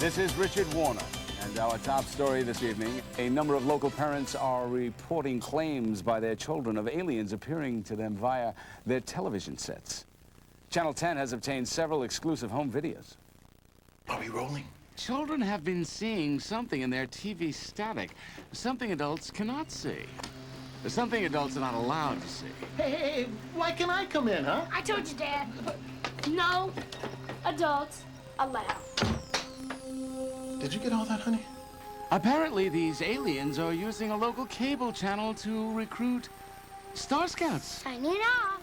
This is Richard Warner, and our top story this evening. A number of local parents are reporting claims by their children of aliens appearing to them via their television sets. Channel 10 has obtained several exclusive home videos. Are we rolling? Children have been seeing something in their TV static, something adults cannot see. Something adults are not allowed to see. Hey, why can't I come in, huh? I told you, Dad. No adults allowed. Did you get all that, honey? Apparently, these aliens are using a local cable channel to recruit Star Scouts. Sign it off.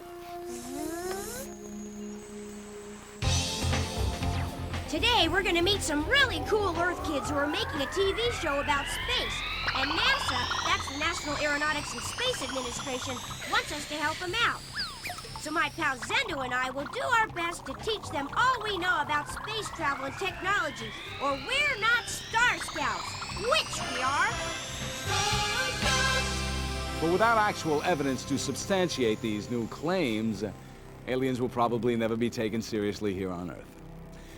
Today, we're gonna meet some really cool Earth kids who are making a TV show about space. And NASA, that's the National Aeronautics and Space Administration, wants us to help them out. So my pal Zendo and I will do our best to teach them all we know about space travel and technology, or we're not Star Scouts, which we are. But without actual evidence to substantiate these new claims, aliens will probably never be taken seriously here on Earth.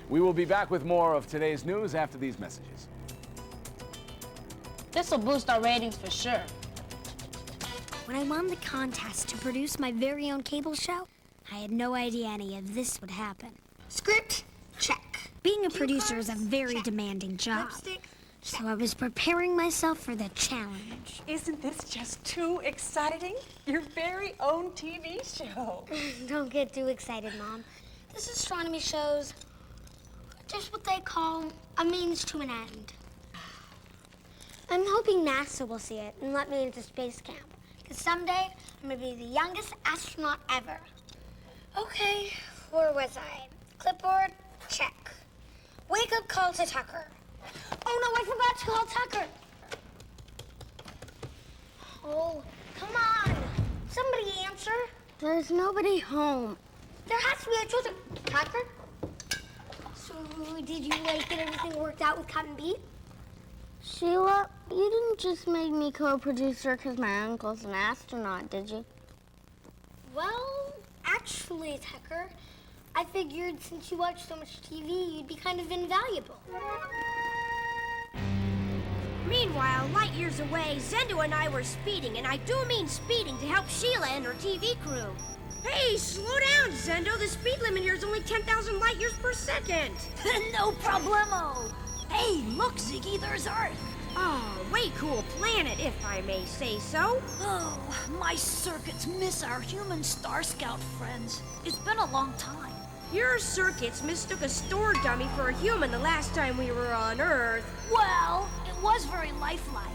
We will be back with more of today's news after these messages. This will boost our ratings for sure. When I won the contest to produce my very own cable show, I had no idea any of this would happen. Script, check. Being a producer is a very demanding job, so I was preparing myself for the challenge. Isn't this just too exciting? Your very own TV show. Don't get too excited, Mom. This astronomy show's just what they call a means to an end. I'm hoping NASA will see it and let me into space camp. Because someday, I'm going to be the youngest astronaut ever. Okay, where was I? Clipboard, check. Wake-up call to Tucker. Oh, no, I forgot to call Tucker. Oh, come on. Somebody answer. There's nobody home. There has to be a chosen. Tucker? So, did you, get everything worked out with Cotton Beat? Sheila, you didn't just make me co-producer because my uncle's an astronaut, did you? Well, actually, Tucker, I figured since you watch so much TV, you'd be kind of invaluable. Meanwhile, light years away, Zendo and I were speeding, and I do mean speeding to help Sheila and her TV crew. Hey, slow down, Zendo. The speed limit here is only 10,000 light years per second. No problemo. Hey, look, Ziggy, there's Earth. Oh, way cool planet, if I may say so. Oh, my circuits miss our human Star Scout friends. It's been a long time. Your circuits mistook a store dummy for a human the last time we were on Earth. Well, it was very lifelike.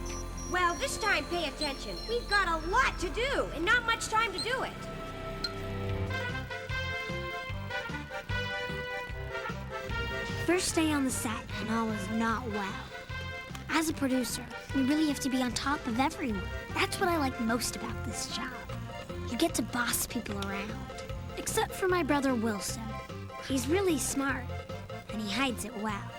Well, this time pay attention. We've got a lot to do and not much time to do it. First day on the set, and all was not well. As a producer, we really have to be on top of everyone. That's what I like most about this job. You get to boss people around. Except for my brother Wilson. He's really smart, and he hides it well.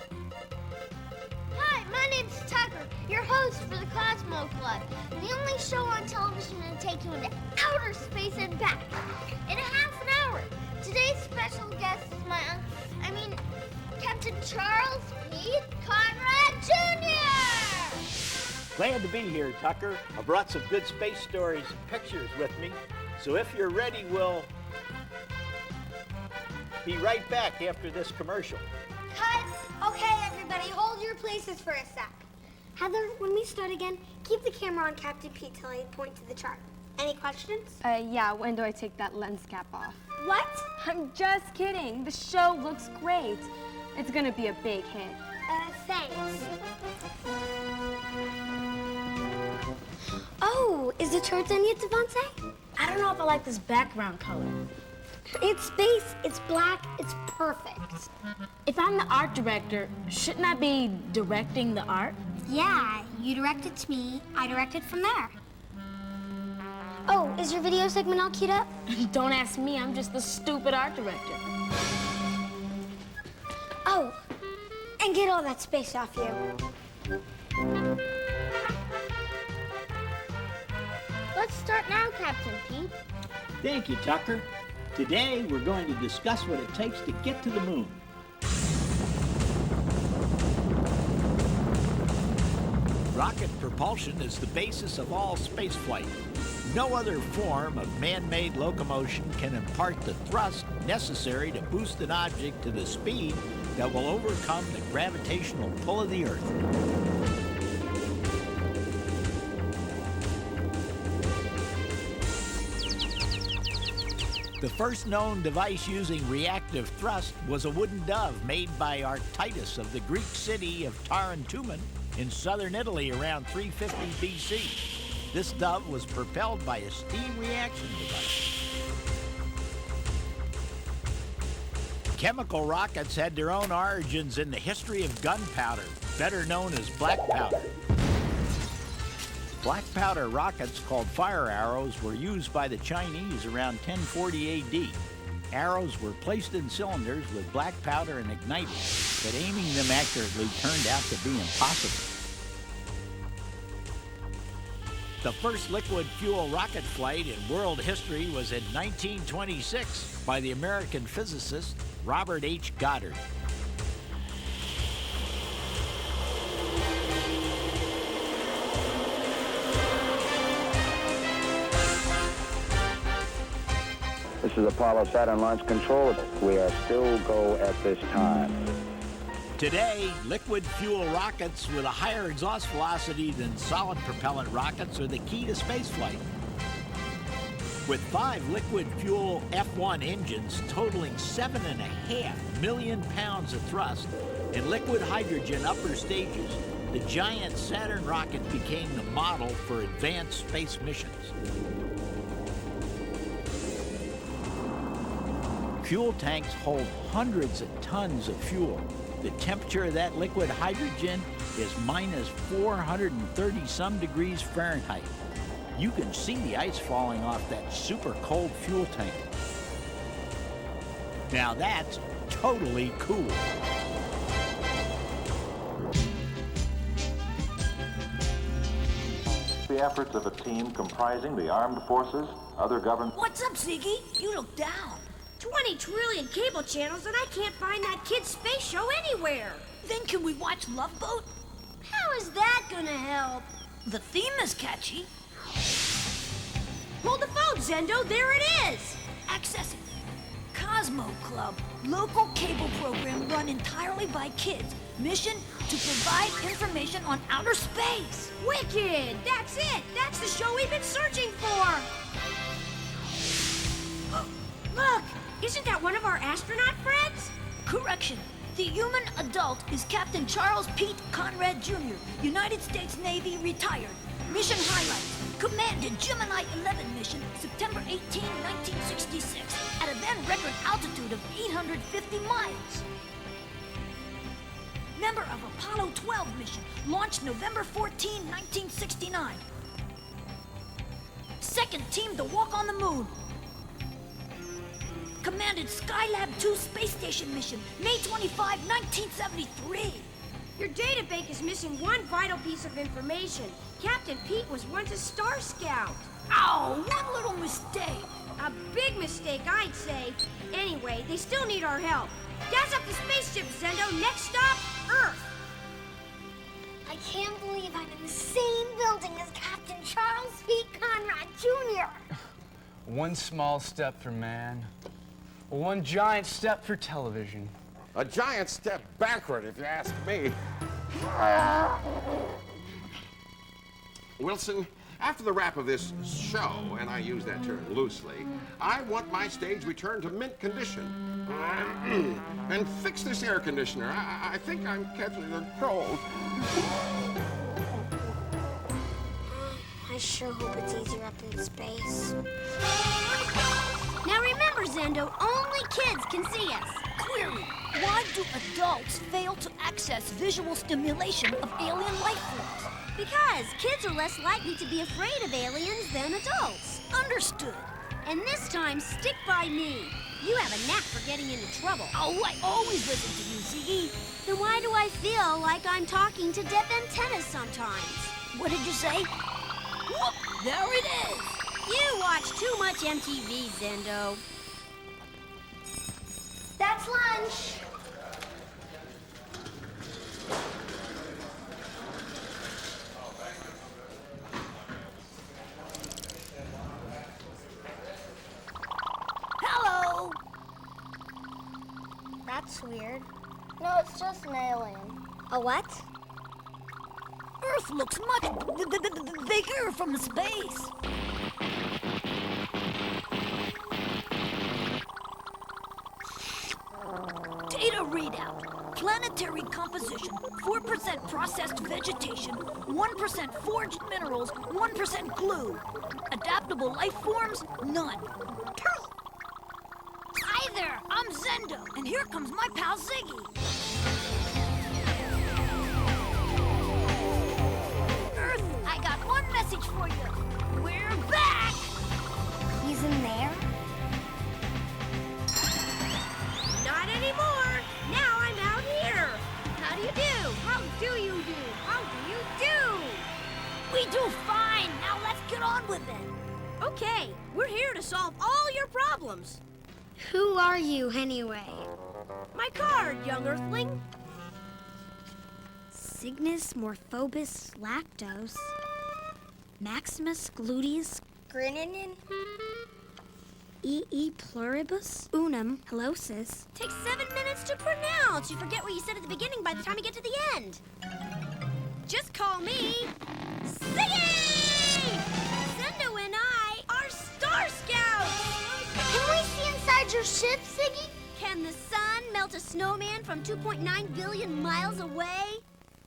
Hi, my name's Tucker, your host for the Kosmo Klub, the only show on television to take you into outer space and back in a half an hour. Today's special guest is Captain Charles P. Conrad Jr. Glad to be here, Tucker. I brought some good space stories and pictures with me. So if you're ready, we'll be right back after this commercial. Cut. Okay, everybody, hold your places for a sec. Heather, when we start again, keep the camera on Captain Pete till I point to the chart. Any questions? Yeah, when do I take that lens cap off? What? I'm just kidding. The show looks great. It's gonna be a big hit. Thanks. Oh, is the chart done yet, Devontae? I don't know if I like this background color. It's space, it's black, it's perfect. If I'm the art director, shouldn't I be directing the art? Yeah, you direct it to me, I direct it from there. Oh, is your video segment all queued up? Don't ask me, I'm just the stupid art director. Oh, and get all that space off you. Let's start now, Captain Pete. Thank you, Tucker. Today, we're going to discuss what it takes to get to the moon. Rocket propulsion is the basis of all spaceflight. No other form of man-made locomotion can impart the thrust necessary to boost an object to the speed that will overcome the gravitational pull of the Earth. The first known device using reactive thrust was a wooden dove made by Arctitus of the Greek city of Tarentumen in southern Italy around 350 BC. This dove was propelled by a steam reaction device. Chemical rockets had their own origins in the history of gunpowder, better known as black powder. Black powder rockets called fire arrows were used by the Chinese around 1040 AD. Arrows were placed in cylinders with black powder and ignited, but aiming them accurately turned out to be impossible. The first liquid fuel rocket flight in world history was in 1926 by the American physicist Robert H. Goddard. This is Apollo Saturn Launch Control. We are still go at this time. Today, liquid fuel rockets with a higher exhaust velocity than solid propellant rockets are the key to spaceflight. With 5 liquid fuel F1 engines totaling 7.5 million pounds of thrust and liquid hydrogen upper stages, the giant Saturn rocket became the model for advanced space missions. Fuel tanks hold hundreds of tons of fuel. The temperature of that liquid hydrogen is minus 430-some degrees Fahrenheit. You can see the ice falling off that super cold fuel tank. Now that's totally cool. The efforts of a team comprising the armed forces, other government... What's up, Cygy? You look down. 20 trillion cable channels, and I can't find that kid's space show anywhere. Then can we watch Love Boat? How is that gonna help? The theme is catchy. Hold the phone, Zendo. There it is. Access it. Kosmo Klub, local cable program run entirely by kids. Mission to provide information on outer space. Wicked! That's it! That's the show we've been searching for! Look! Isn't that one of our astronaut friends? Correction. The human adult is Captain Charles Pete Conrad Jr., United States Navy, retired. Mission highlights. Commanded Gemini 11 mission, September 18, 1966, at a then record altitude of 850 miles. Member of Apollo 12 mission, launched November 14, 1969. Second team to walk on the moon. Commanded Skylab 2 space station mission, May 25, 1973. Your databank is missing one vital piece of information. Captain Pete was once a Star Scout. Ow, one little mistake. A big mistake, I'd say. Anyway, they still need our help. Gas up the spaceship, Zendo. Next stop, Earth. I can't believe I'm in the same building as Captain Charles Pete Conrad Jr. One small step for man, one giant step for television. A giant step backward, if you ask me. Wilson, after the wrap of this show, and I use that term loosely, I want my stage returned to mint condition. And fix this air conditioner. I think I'm catching a cold. I sure hope it's easier up in space. Now remember, Zendo, only kids can see us. Query, why do adults fail to access visual stimulation of alien life forms? Because kids are less likely to be afraid of aliens than adults. Understood. And this time, stick by me. You have a knack for getting into trouble. Oh, I always listen to you, Cygy. Then why do I feel like I'm talking to deaf antennas sometimes? What did you say? Whoop, there it is. You watch too much MTV, Zendo. That's lunch. That's weird. No, it's just an alien. A what? Earth looks much bigger from space. Data readout. Planetary composition, 4% processed vegetation, 1% forged minerals, 1% glue. Adaptable life forms, none. Hi there, I'm Zendo, and here comes my pal Cygy. Earth, I got one message for you. We're back! He's in there? Not anymore. Now I'm out here. How do you do? How do you do? How do you do? We do fine. Now let's get on with it. Okay, we're here to solve all your problems. Who are you, anyway? My card, young Earthling. Cygnus morphobus lactose. Maximus gluteus Grininin? E pluribus unum helosis. Takes 7 minutes to pronounce. You forget what you said at the beginning by the time you get to the end. Just call me Cygy! Zendo and I are Star Scouts! Can we see inside your ship, Cygy? Can the sun melt a snowman from 2.9 billion miles away?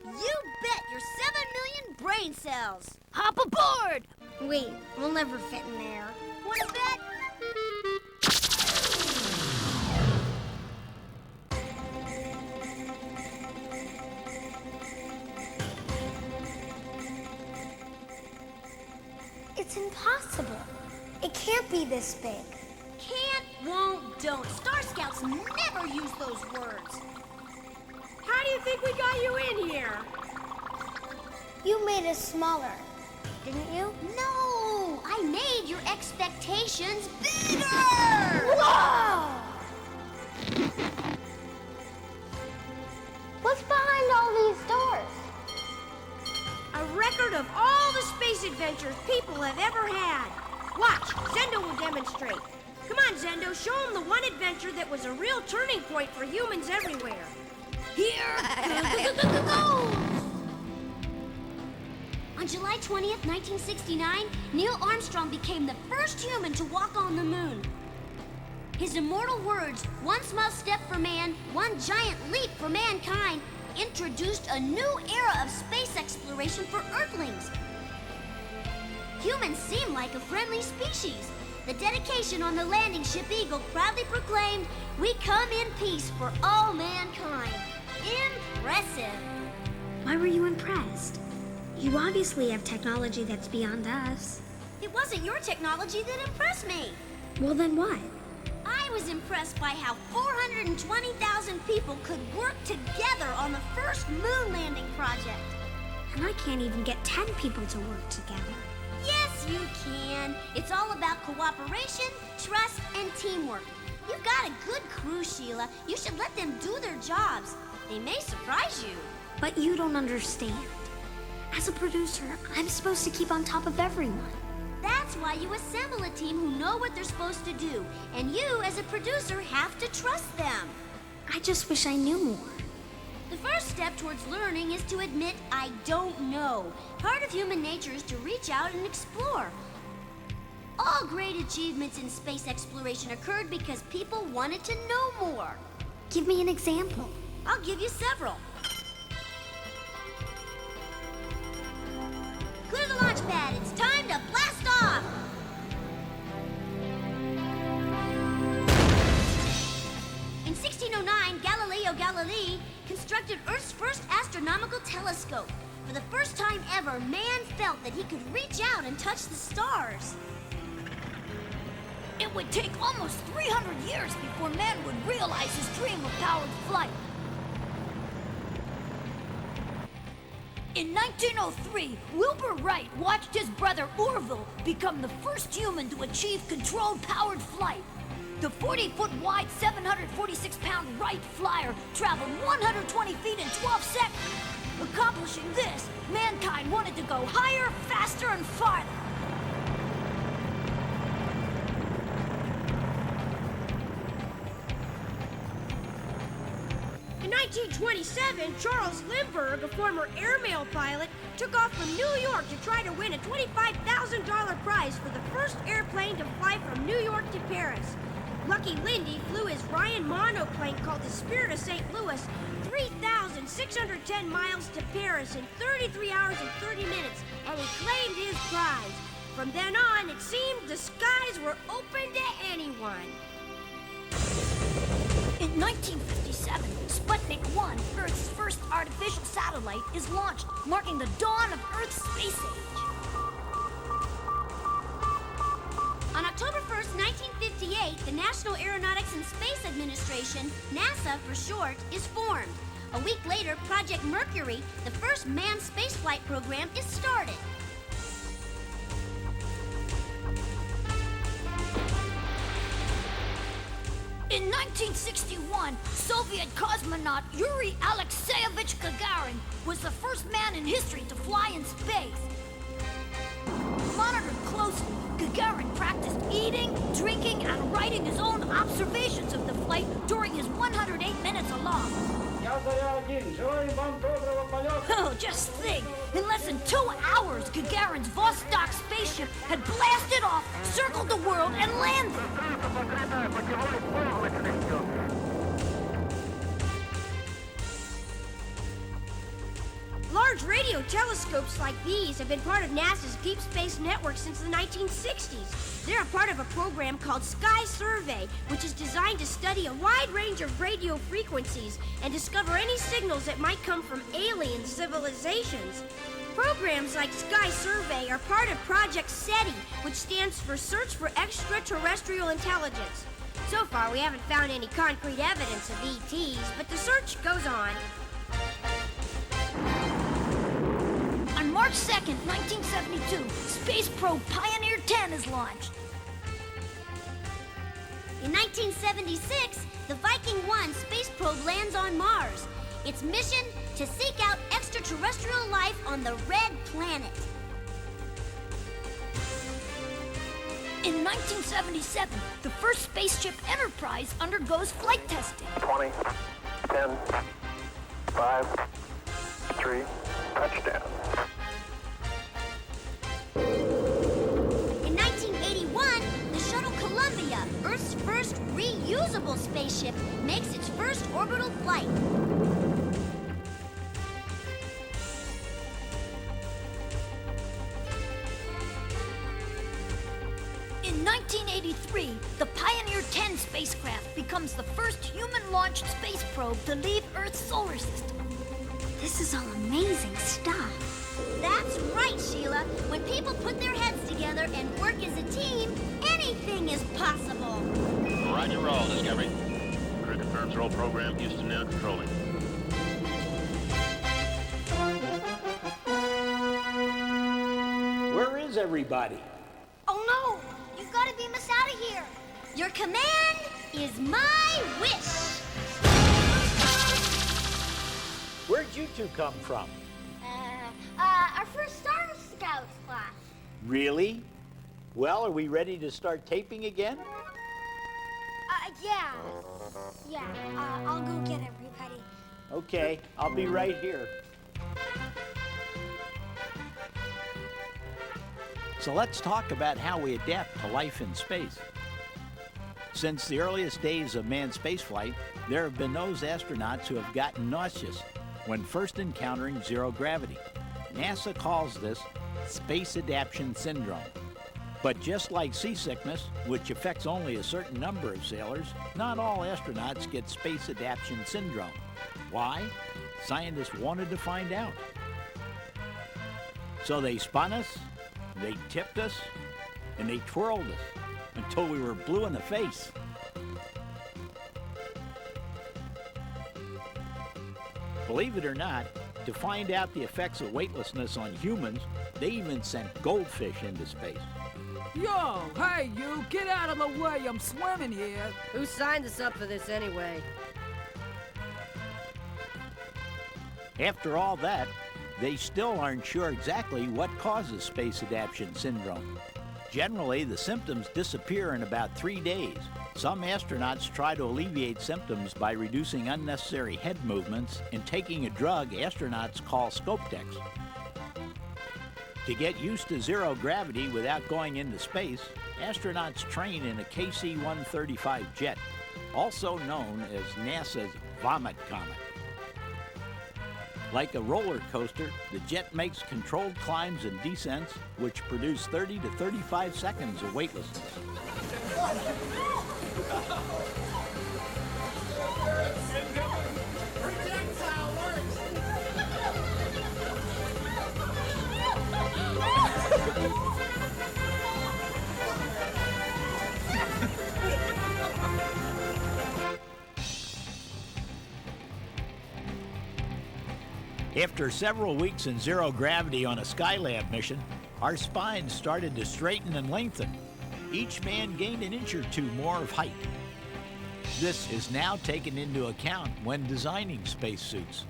You bet your 7 million brain cells. Hop aboard! Wait, we'll never fit in there. Wanna bet? It's impossible. It can't be this big. Can't, won't, don't. Star Scouts never use those words. How do you think we got you in here? You made us smaller, didn't you? No, I made your expectations bigger! Whoa! What's behind all these doors? A record of all the space adventures people have ever had. Watch, Zendo will demonstrate. Come on, Zendo, show them the one adventure that was a real turning point for humans everywhere. Here! Go! On July 20th, 1969, Neil Armstrong became the first human to walk on the moon. His immortal words, "One small step for man, one giant leap for mankind," introduced a new era of space exploration for Earthlings. Humans seem like a friendly species. The dedication on the landing ship Eagle proudly proclaimed, "We come in peace for all mankind." Impressive. Why were you impressed? You obviously have technology that's beyond us. It wasn't your technology that impressed me. Well, then what? I was impressed by how 420,000 people could work together on the first moon landing project. And I can't even get 10 people to work together. Yes, you can. It's all about cooperation, trust, and teamwork. You've got a good crew, Sheila. You should let them do their jobs. They may surprise you. But you don't understand. As a producer, I'm supposed to keep on top of everyone. That's why you assemble a team who know what they're supposed to do. And you, as a producer, have to trust them. I just wish I knew more. The first step towards learning is to admit, "I don't know." Part of human nature is to reach out and explore. All great achievements in space exploration occurred because people wanted to know more. Give me an example. I'll give you several. Clear the launch pad. It's time to blast off. In 1609, Galileo Galilei constructed Earth's first astronomical telescope. For the first time ever, man felt that he could reach out and touch the stars. It would take almost 300 years before man would realize his dream of powered flight. In 1903, Wilbur Wright watched his brother Orville become the first human to achieve controlled powered flight. The 40-foot wide, 746-pound Wright flyer traveled 120 feet in 12 seconds. Accomplishing this, mankind wanted to go higher, faster, and farther. 1927, Charles Lindbergh, a former airmail pilot, took off from New York to try to win a $25,000 prize for the first airplane to fly from New York to Paris. Lucky Lindy flew his Ryan monoplane called the Spirit of St. Louis 3,610 miles to Paris in 33 hours and 30 minutes, and he claimed his prize. From then on, it seemed the skies were open to anyone. In 1957, Sputnik 1, Earth's first artificial satellite, is launched, marking the dawn of Earth's space age. On October 1st, 1958, the National Aeronautics and Space Administration, NASA for short, is formed. A week later, Project Mercury, the first manned spaceflight program, is started. In 1961, Soviet cosmonaut Yuri Alexeyevich Gagarin was the first man in history to fly in space. Monitored closely, Gagarin practiced eating, drinking, and writing his own observations of the flight during his 108 minutes alone. Oh, just think. In less than 2 hours, Gagarin's Vostok spaceship had blasted off, circled the world, and landed. Large radio telescopes like these have been part of NASA's Deep Space Network since the 1960s. They're a part of a program called Sky Survey, which is designed to study a wide range of radio frequencies and discover any signals that might come from alien civilizations. Programs like Sky Survey are part of Project SETI, which stands for Search for Extraterrestrial Intelligence. So far, we haven't found any concrete evidence of ETs, but the search goes on. On March 2nd, 1972, Space Probe Pioneer 10 is launched. In 1976, the Viking 1 space probe lands on Mars. Its mission, to seek out extraterrestrial life on the Red Planet. In 1977, the first spaceship Enterprise undergoes flight testing. 20, 10, 5, 3, touchdown. In 1981, the shuttle Columbia, Earth's first reusable spaceship, makes its first orbital flight. In 1983, the Pioneer 10 spacecraft becomes the first human-launched space probe to leave Earth's solar system. This is all amazing stuff. That's right, Sheila. When people put their heads together and work as a team, anything is possible. Roger, roll, Discovery. Crew confirms roll program. Houston now controlling. Where is everybody? Oh no! You've got to beam us out of here. Your command is my wish. Where'd you two come from? Our first Star Scouts class. Really? Well, are we ready to start taping again? Yeah. Yeah, I'll go get everybody. Okay, I'll be right here. So let's talk about how we adapt to life in space. Since the earliest days of manned spaceflight, there have been those astronauts who have gotten nauseous when first encountering zero gravity. NASA calls this space adaptation syndrome. But just like seasickness, which affects only a certain number of sailors, not all astronauts get space adaptation syndrome. Why? Scientists wanted to find out. So they spun us, they tipped us, and they twirled us until we were blue in the face. Believe it or not, to find out the effects of weightlessness on humans, they even sent goldfish into space. Yo, hey you, get out of the way, I'm swimming here. Who signed us up for this anyway? After all that, they still aren't sure exactly what causes space adaptation syndrome. Generally, the symptoms disappear in about 3 days. Some astronauts try to alleviate symptoms by reducing unnecessary head movements and taking a drug astronauts call Scopedex. To get used to zero gravity without going into space, astronauts train in a KC-135 jet, also known as NASA's Vomit Comet. Like a roller coaster, the jet makes controlled climbs and descents, which produce 30 to 35 seconds of weightlessness. After several weeks in zero gravity on a Skylab mission, our spines started to straighten and lengthen. Each man gained an inch or two more of height. This is now taken into account when designing spacesuits.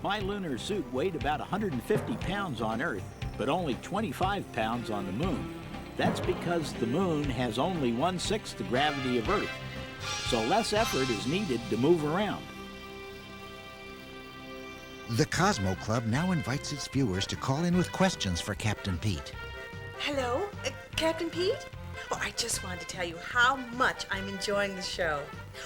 My lunar suit weighed about 150 pounds on Earth, but only 25 pounds on the Moon. That's because the Moon has only 1/6 the gravity of Earth, so less effort is needed to move around. The Kosmo Klub now invites its viewers to call in with questions for Captain Pete. Hello, Captain Pete? Oh, I just wanted to tell you how much I'm enjoying the show.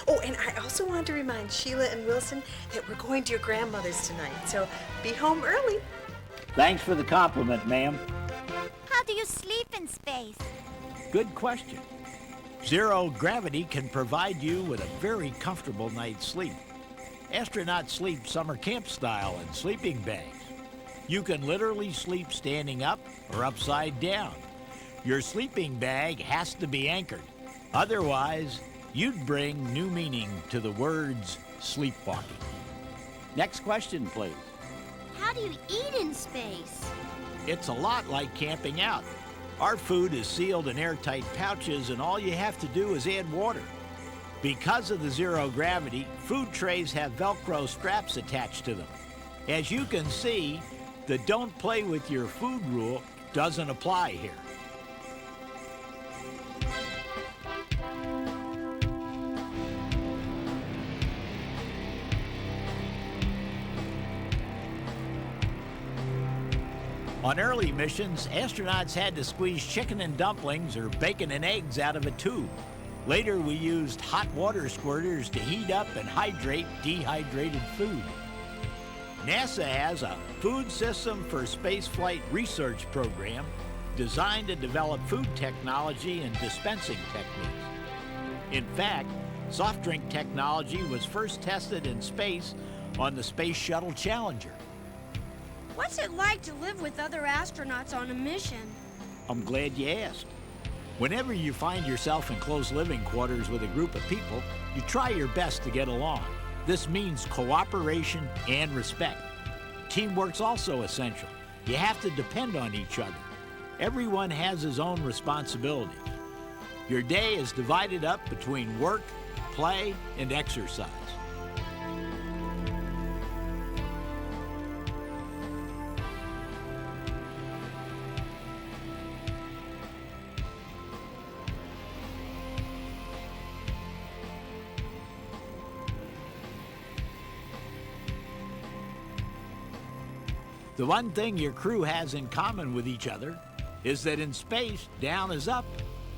Oh, and I also wanted to remind Sheila and Wilson that we're going to your grandmother's tonight, so be home early. Thanks for the compliment, ma'am. How do you sleep in space? Good question. Zero gravity can provide you with a very comfortable night's sleep. Astronauts sleep summer camp style in sleeping bags. You can literally sleep standing up or upside down. Your sleeping bag has to be anchored. Otherwise, you'd bring new meaning to the words sleepwalking. Next question, please. How do you eat in space? It's a lot like camping out. Our food is sealed in airtight pouches, and all you have to do is add water. Because of the zero gravity, food trays have Velcro straps attached to them. As you can see, the don't play with your food rule doesn't apply here. On early missions, astronauts had to squeeze chicken and dumplings or bacon and eggs out of a tube. Later, we used hot water squirters to heat up and hydrate dehydrated food. NASA has a Food System for Spaceflight Research program designed to develop food technology and dispensing techniques. In fact, soft drink technology was first tested in space on the Space Shuttle Challenger. What's it like to live with other astronauts on a mission? I'm glad you asked. Whenever you find yourself in close living quarters with a group of people, you try your best to get along. This means cooperation and respect. Teamwork's also essential. You have to depend on each other. Everyone has his own responsibilities. Your day is divided up between work, play, and exercise. The one thing your crew has in common with each other is that in space, down is up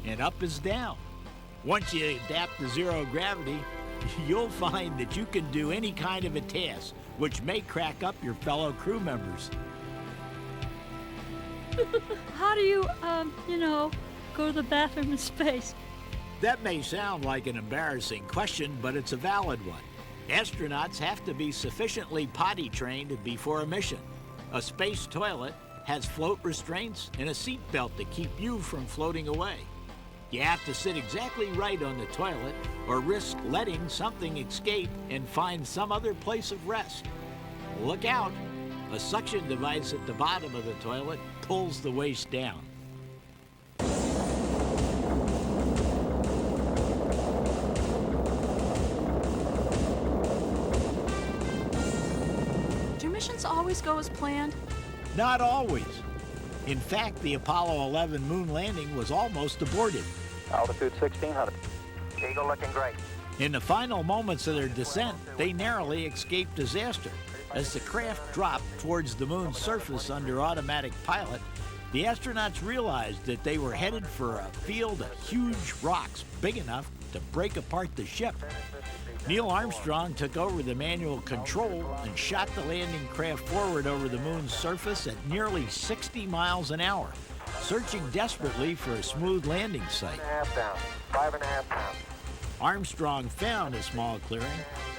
and up is down. Once you adapt to zero gravity, you'll find that you can do any kind of a task, which may crack up your fellow crew members. How do you, go to the bathroom in space? That may sound like an embarrassing question, but it's a valid one. Astronauts have to be sufficiently potty trained before a mission. A space toilet has float restraints and a seat belt to keep you from floating away. You have to sit exactly right on the toilet or risk letting something escape and find some other place of rest. Look out! A suction device at the bottom of the toilet pulls the waist down. Do missions always go as planned? Not always. In fact, the Apollo 11 moon landing was almost aborted. Altitude 1600. Eagle looking great. In the final moments of their descent, they narrowly escaped disaster. As the craft dropped towards the moon's surface under automatic pilot, the astronauts realized that they were headed for a field of huge rocks big enough to break apart the ship. Neil Armstrong took over the manual control and shot the landing craft forward over the moon's surface at nearly 60 miles an hour, searching desperately for a smooth landing site. 5.5 down. 5.5 pounds. Armstrong found a small clearing,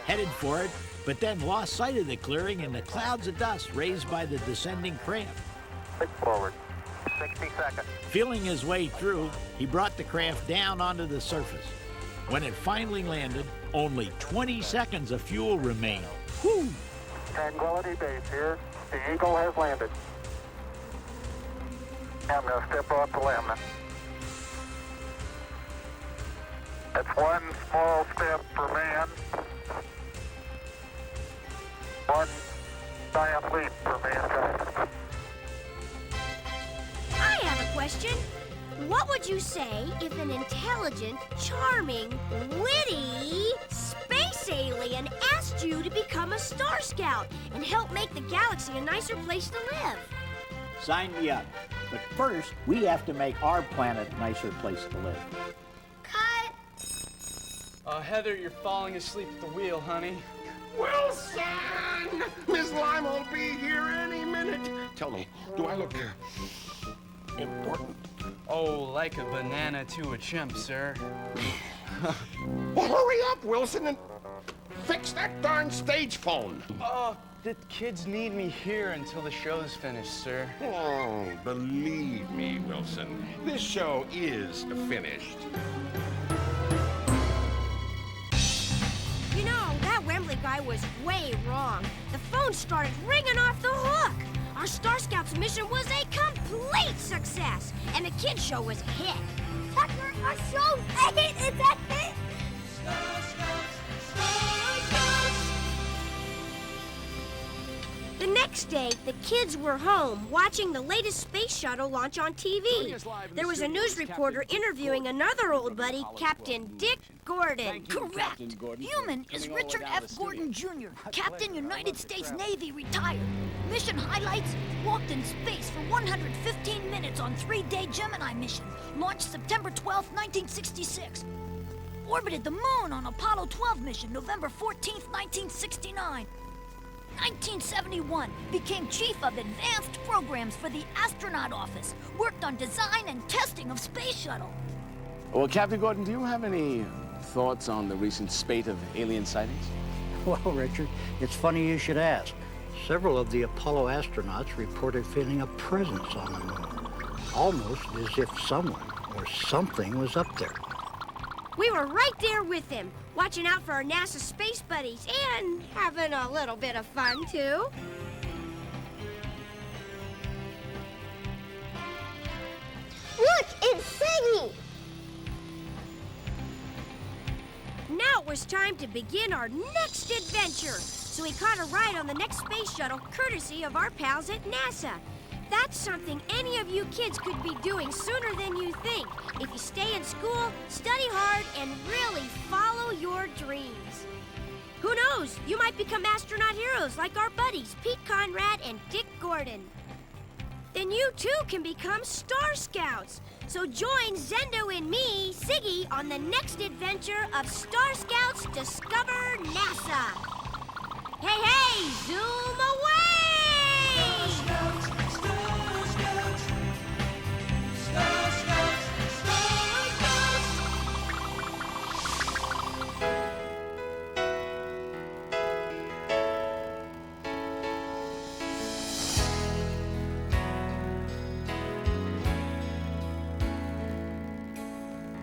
headed for it, but then lost sight of the clearing in the clouds of dust raised by the descending craft. 6 forward. 60 seconds. Feeling his way through, he brought the craft down onto the surface. When it finally landed, only 20 seconds of fuel remained. Whew! Tranquility Base here. The Eagle has landed. I'm going to step off the limb. That's one small step for man, one giant leap for mankind. I have a question. What would you say if an intelligent, charming, witty space alien asked you to become a Star Scout and help make the galaxy a nicer place to live? Sign me up. But first, we have to make our planet a nicer place to live. Cut! Heather, you're falling asleep at the wheel, honey. Wilson! Miss Lime will be here any minute. Tell me, do I look important? Oh, like a banana to a chimp, sir. Well, hurry up, Wilson, and fix that darn stage phone. The kids need me here until the show's finished, sir. Oh, believe me, Wilson, this show is finished. You know, that Wembley guy was way wrong. The phone started ringing off the hook. Our Star Scouts mission was a complete success, and the kids show was a hit. Tucker, our show's a hit! It's a hit! The next day, the kids were home watching the latest space shuttle launch on TV. There was a news reporter interviewing another old buddy, Captain Dick Gordon. Correct. Human is Richard F. Gordon Jr., Captain United States Navy, retired. Mission highlights: walked in space for 115 minutes on 3-day Gemini mission, launched September 12, 1966. Orbited the moon on Apollo 12 mission, November 14, 1969. 1971, became Chief of Advanced Programs for the Astronaut Office. Worked on design and testing of Space Shuttle. Well, Captain Gordon, do you have any thoughts on the recent spate of alien sightings? Well, Richard, it's funny you should ask. Several of the Apollo astronauts reported feeling a presence on the moon, almost as if someone or something was up there. We were right there with them, watching out for our NASA space buddies and having a little bit of fun, too. Look, it's Cygy! Now it was time to begin our next adventure, so we caught a ride on the next space shuttle courtesy of our pals at NASA. That's something any of you kids could be doing sooner than you think if you stay in school, study hard, and really follow your dreams. Who knows? You might become astronaut heroes like our buddies, Pete Conrad and Dick Gordon. Then you too can become Star Scouts. So join Zendo and me, Cygy, on the next adventure of Star Scouts Discover NASA. Hey, hey, zoom away! Star Scouts, Star Scouts, Star Scouts, Star Scouts.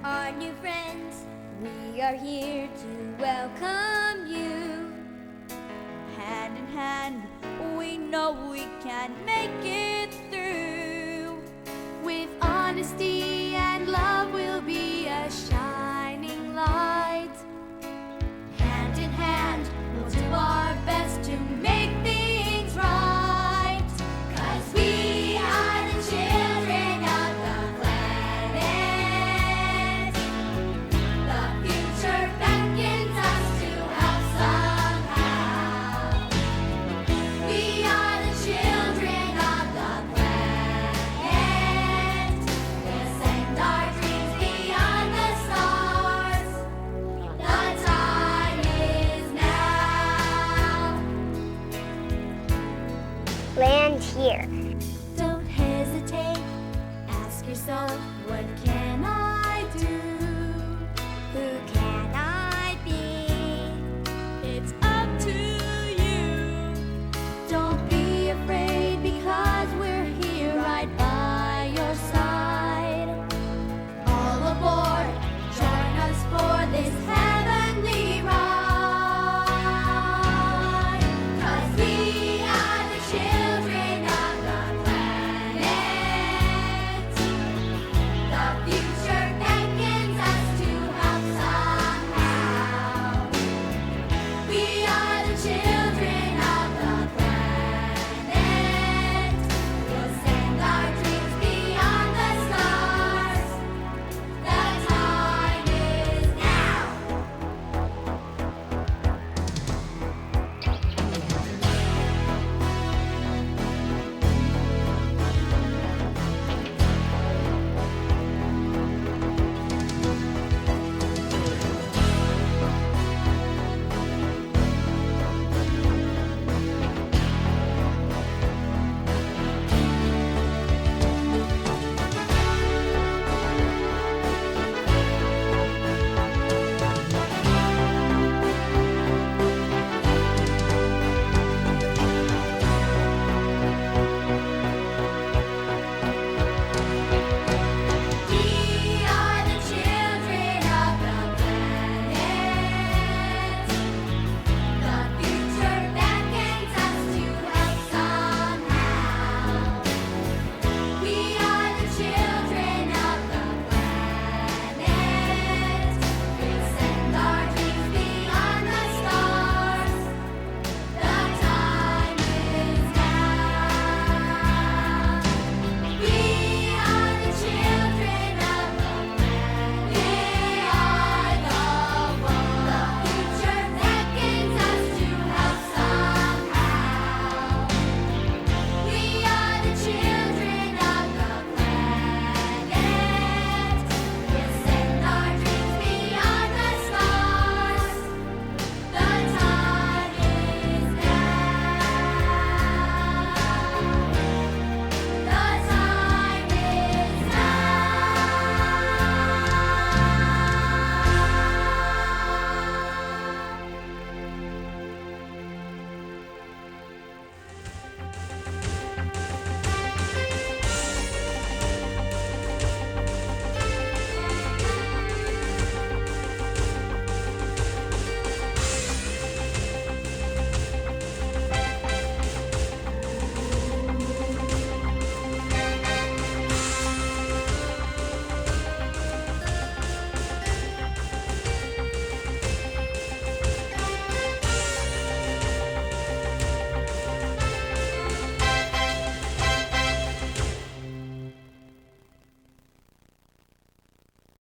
Our new friends, we are here to welcome you. Hand in hand, we know we can make it through. With honesty